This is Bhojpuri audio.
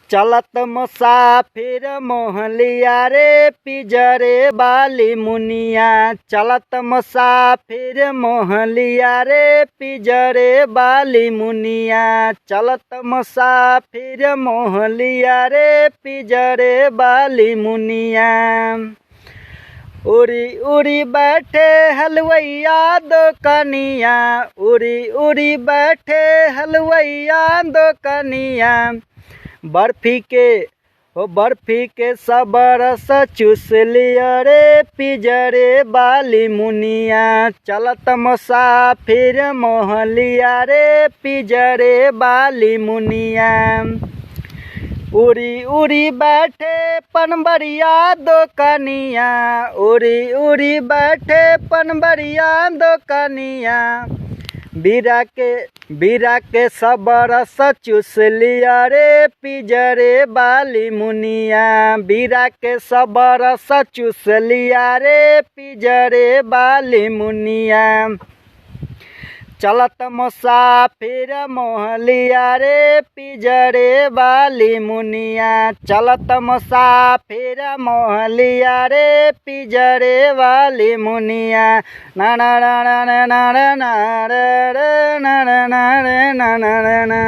चलत मुसाफिर मोहलिया रे पिजरे बाली मुनिया। चलत मुसाफिर मोहलिया रे पिजरे बाली मुनिया। चलत मुसाफिर मोहलिया रे पिजरे बाली मुनिया। उड़ी उड़ी बैठे हलवैया दुकनिया। उड़ी उड़ी बैठे हलवैया दुकनिया। बर्फी के सब रस चूस लिया रे पिजरे बाली मुनिया। चलत मुसाफिर मोहलिया रे पिजरे बाली मुनिया। उड़ी उड़ी बैठे पनबरिया दुकनिया। उड़ी उड़ी बैठे पनबरिया दुकनिया। बीरा के सब रस चूस लिया रे पिजरे बाली मुनिया। बीरा के सब रस चूस लिया रे पिजरे बाली मुनिया। चलत मुसाफिर मोहलिया रे पिजरे बाली मुनिया। चलत मुसाफिर मोहलिया रे पिजरे बाली मुनिया। ना ना ना ना ना ना ना ना ना ना ना ना ना ना।